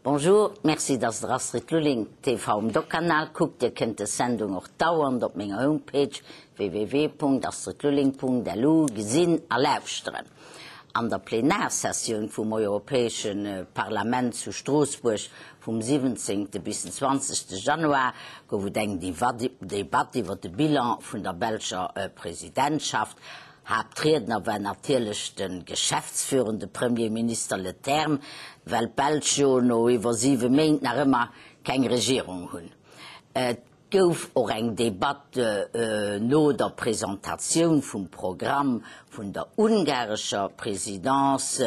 Bonjour, merci, dass ihr Astrid Lulling TV im Doc-Kanal guckt. Ihr könnt die Sendung auch dauernd auf meiner Homepage www.astridlulling.delu gesehen erlaubsteren. An der Plenarsession vom Europäischen Parlament zu Straßburg vom 17. bis 20. Januar gab es die Debatte über den Bilan von der belgischen Präsidentschaft. Hauptredner war natürlich der geschäftsführende Premierminister Leterme, weil Belgien noch über 7 Monate noch immer keine Regierung hat. Es gab auch eine Debatte nach der Präsentation vom Programm von der ungarischen Präsidenz,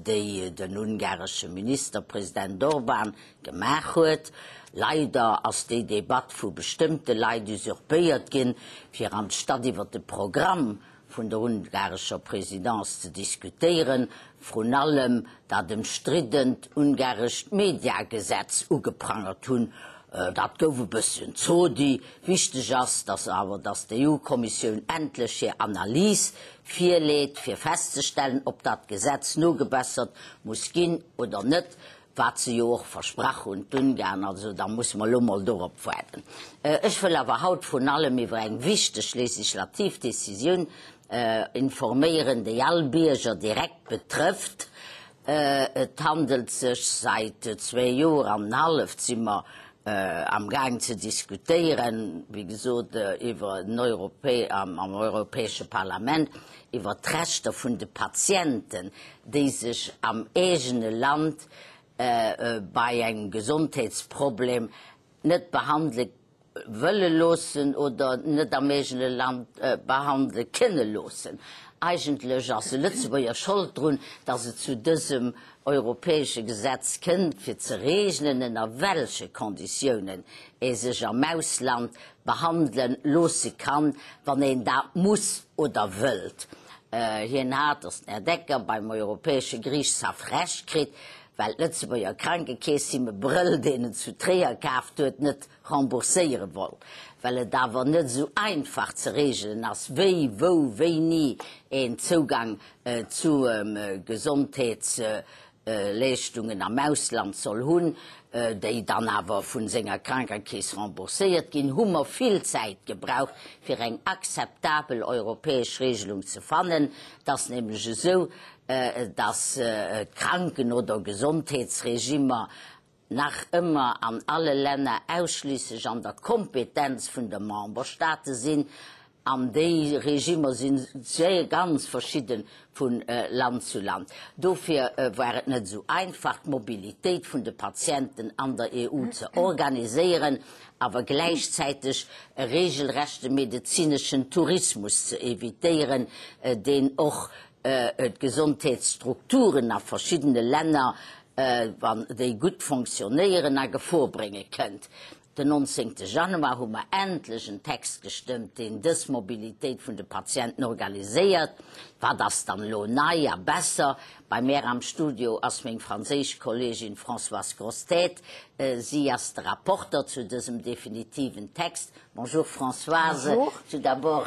die den ungarischen Ministerpräsident Orbán gemacht hat. Leider ist die Debatte von bestimmten Leuten usurpiert worden, für anstatt über das Programm von der ungarischen Präsidenz zu diskutieren, von allem, da dem stridden ungarischen Mediagesetz angeprangert haben. Das geht ein bisschen zu. Wichtig ist, dass die EU-Kommission endlich eine Analyse vorlegt, für festzustellen, ob das Gesetz nur gebessert muss gehen oder nicht, was sie auch versprochen und tun gern. Also da muss man mal darauf warten. Ich will aber heute von allem über eine wichtige Legislativdecision informieren, die alle Bürger direkt betrifft. Es handelt sich seit 2 Jahren und halb sind wir am Gang zu diskutieren, wie gesagt, am Europäischen Parlament, über die Rechte der Patienten, die sich am eigenen Land bei einem Gesundheitsproblem nicht behandeln wollen lassen oder nicht am eigenen Land behandeln können lassen. Eigentlich ist Lützburg schuld daran, dass es zu diesem europäischen Gesetz kommt, für zu regeln, in welchen Konditionen sich am Ausland behandeln lassen kann, wenn das muss oder will. Hier hat es der Decker beim Europäischen Gerichtshof Recht gekriegt, weil Lützburger Krankenkassen mit Brill, denen zu Träger gekauft wird, nicht remboursieren wollen. Weil es aber nicht so einfach zu regeln ist, wie, wo, wie nie ein Zugang zu Gesundheitsleistungen am Ausland soll haben, die dann aber von seiner Krankenkasse remboursiert gehen, haben wir viel Zeit gebraucht, für eine akzeptable europäische Regelung zu finden. Das ist nämlich so, dass Kranken- oder Gesundheitsregime nach immer an alle Länder ausschließlich an der Kompetenz von den Memberstaaten sind. An die Regime sind sehr ganz verschieden von Land zu Land. Dafür war es nicht so einfach, die Mobilität von den Patienten an der EU zu organisieren, aber gleichzeitig regelrechten medizinischen Tourismus zu evitieren, den auch Gesundheitsstrukturen nach verschiedenen Ländern, die gut funktionieren, vorbringen könnt. Den 19. Januar haben wir endlich einen Text gestimmt, den die Mobilität von den Patienten organisiert. War das dann ja besser? Bei mir am Studio ist meine französische Kollegin Françoise Grostet. Sie ist der Rapporteur zu diesem definitiven Text. Bonjour Françoise. Bonjour. Tout d'abord,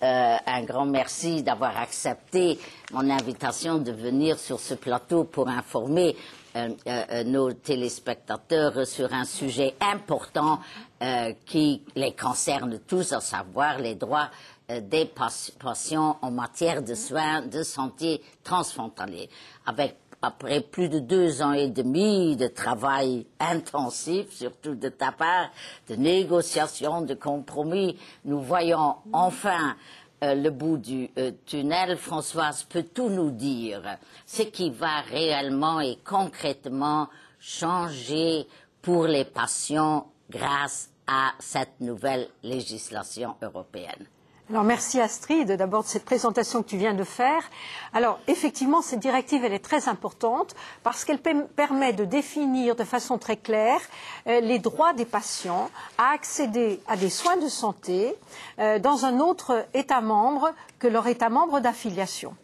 un grand merci d'avoir accepté mon invitation de venir sur ce plateau pour informer nos téléspectateurs sur un sujet important qui les concerne tous, à savoir les droits des patients en matière de soins de santé transfrontaliers. Après plus de 2 ans et demi de travail intensif, surtout de ta part, de négociations, de compromis, nous voyons enfin le bout du tunnel. Françoise, peux-tu nous dire ce qui va réellement et concrètement changer pour les patients grâce à cette nouvelle législation européenne? Alors merci Astrid d'abord de cette présentation que tu viens de faire. Alors effectivement cette directive elle est très importante parce qu'elle permet de définir de façon très claire les droits des patients à accéder à des soins de santé dans un autre État membre que leur État membre d'affiliation.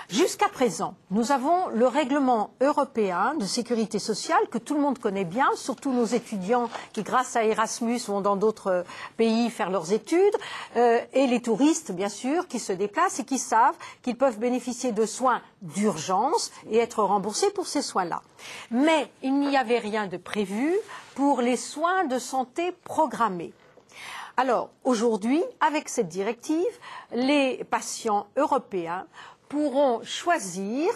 Jusqu'à présent, nous avons le règlement européen de sécurité sociale que tout le monde connaît bien, surtout nos étudiants qui, grâce à Erasmus, vont dans d'autres pays faire leurs études, et les touristes, bien sûr, qui se déplacent et qui savent qu'ils peuvent bénéficier de soins d'urgence et être remboursés pour ces soins-là. Mais il n'y avait rien de prévu pour les soins de santé programmés. Alors, aujourd'hui, avec cette directive, les patients européens pourront choisir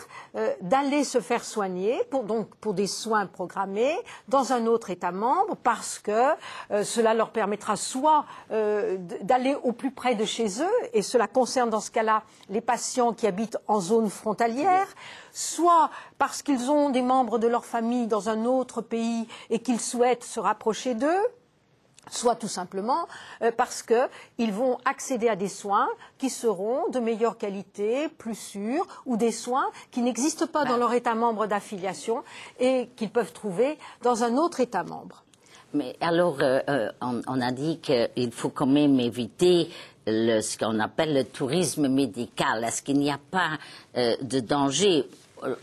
d'aller se faire soigner pour des soins programmés dans un autre État membre parce que cela leur permettra soit d'aller au plus près de chez eux, et cela concerne dans ce cas-là les patients qui habitent en zone frontalière, soit parce qu'ils ont des membres de leur famille dans un autre pays et qu'ils souhaitent se rapprocher d'eux, soit tout simplement parce qu'ils vont accéder à des soins qui seront de meilleure qualité, plus sûrs, ou des soins qui n'existent pas dans leur État membre d'affiliation et qu'ils peuvent trouver dans un autre État membre. Mais alors, on a dit qu'il faut quand même éviter ce qu'on appelle le tourisme médical. Est-ce qu'il n'y a pas de danger?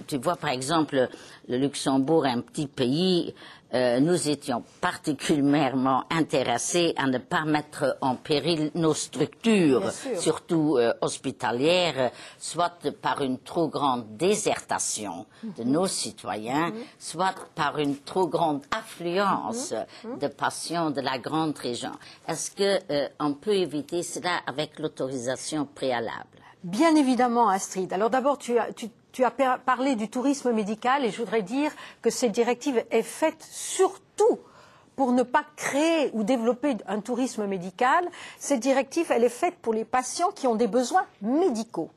Tu vois, par exemple, le Luxembourg est un petit pays. Nous étions particulièrement intéressés à ne pas mettre en péril nos structures, surtout hospitalières, soit par une trop grande désertation de nos citoyens, soit par une trop grande affluence de patients de la grande région. Est-ce qu'on peut éviter cela avec l'autorisation préalable? Bien évidemment, Astrid. Alors d'abord, tu as parlé du tourisme médical et je voudrais dire que cette directive est faite surtout pour ne pas créer ou développer un tourisme médical. Cette directive, elle est faite pour les patients qui ont des besoins médicaux.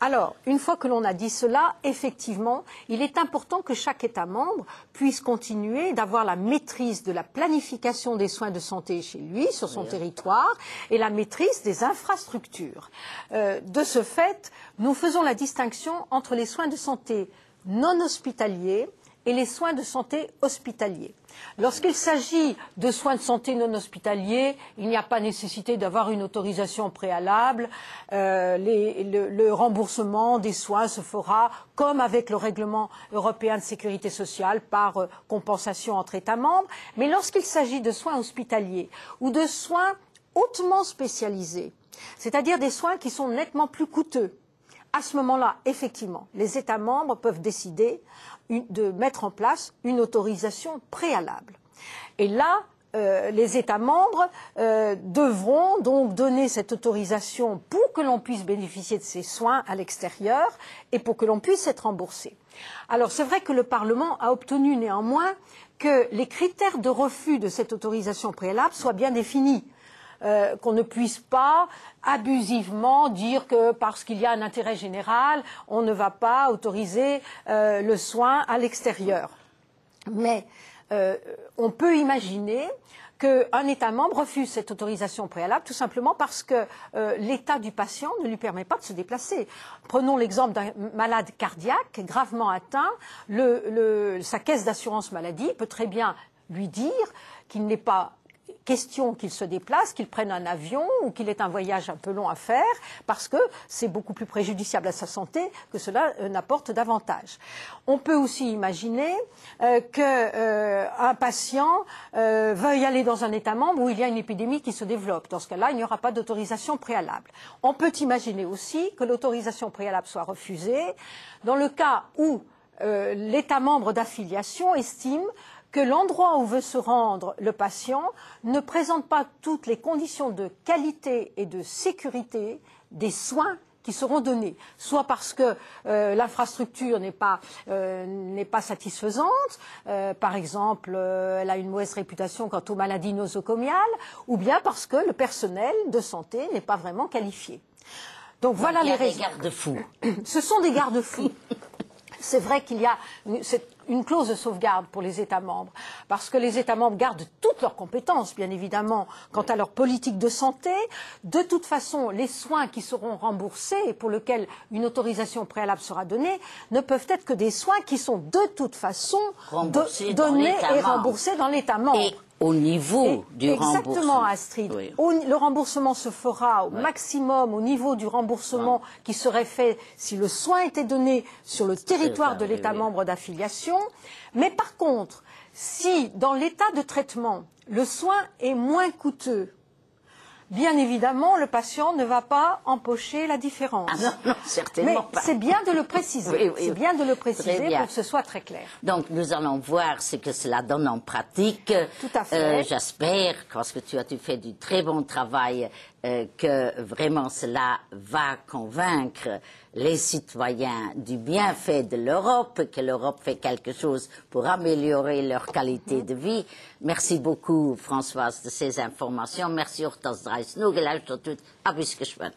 Alors, une fois que l'on a dit cela, effectivement, il est important que chaque État membre puisse continuer d'avoir la maîtrise de la planification des soins de santé chez lui, sur son territoire, et la maîtrise des infrastructures. De ce fait, nous faisons la distinction entre les soins de santé non hospitaliers et les soins de santé hospitaliers. Lorsqu'il s'agit de soins de santé non hospitaliers, il n'y a pas nécessité d'avoir une autorisation préalable. Le remboursement des soins se fera comme avec le règlement européen de sécurité sociale par compensation entre États membres. Mais lorsqu'il s'agit de soins hospitaliers ou de soins hautement spécialisés, c'est-à-dire des soins qui sont nettement plus coûteux, à ce moment-là, effectivement, les États membres peuvent décider de mettre en place une autorisation préalable. Et là, les États membres devront donc donner cette autorisation pour que l'on puisse bénéficier de ces soins à l'extérieur et pour que l'on puisse être remboursé. Alors, c'est vrai que le Parlement a obtenu néanmoins que les critères de refus de cette autorisation préalable soient bien définis. Qu'on ne puisse pas abusivement dire que parce qu'il y a un intérêt général, on ne va pas autoriser le soin à l'extérieur. Mais on peut imaginer qu'un État membre refuse cette autorisation préalable tout simplement parce que l'état du patient ne lui permet pas de se déplacer. Prenons l'exemple d'un malade cardiaque gravement atteint. Sa caisse d'assurance maladie peut très bien lui dire qu'il n'est pas question qu'il se déplace, qu'il prenne un avion ou qu'il ait un voyage un peu long à faire parce que c'est beaucoup plus préjudiciable à sa santé que cela n'apporte d'avantage. On peut aussi imaginer qu'un patient veuille aller dans un État membre où il y a une épidémie qui se développe. Dans ce cas-là, il n'y aura pas d'autorisation préalable. On peut imaginer aussi que l'autorisation préalable soit refusée dans le cas où l'État membre d'affiliation estime que l'endroit où veut se rendre le patient ne présente pas toutes les conditions de qualité et de sécurité des soins qui seront donnés, soit parce que l'infrastructure n'est pas satisfaisante, par exemple, elle a une mauvaise réputation quant aux maladies nosocomiales, ou bien parce que le personnel de santé n'est pas vraiment qualifié. Donc voilà les raisons. Il y a des garde-fous. Ce sont des garde-fous. C'est vrai qu'il y a une clause de sauvegarde pour les États membres, parce que les États membres gardent toutes leurs compétences, bien évidemment, quant à leur politique de santé. De toute façon, les soins qui seront remboursés et pour lesquels une autorisation préalable sera donnée ne peuvent être que des soins qui sont de toute façon donnés et remboursés dans l'État membre. au niveau du remboursement. Exactement, Astrid. Oui. Le remboursement se fera au maximum au niveau du remboursement qui serait fait si le soin était donné sur le territoire de l'État membre d'affiliation. Mais par contre, si dans l'état de traitement, le soin est moins coûteux, bien évidemment, le patient ne va pas empocher la différence. Ah non, certainement pas. Mais c'est bien de le préciser. C'est bien de le préciser pour que ce soit très clair. Donc, nous allons voir ce que cela donne en pratique. Tout à fait. J'espère, parce que tu as fait du très bon travail, que vraiment cela va convaincre les citoyens du bienfait de l'Europe, que l'Europe fait quelque chose pour améliorer leur qualité de vie. Merci beaucoup, Françoise, de ces informations. Merci auch, dass du noch gelauscht hast. Hab ich gespannt.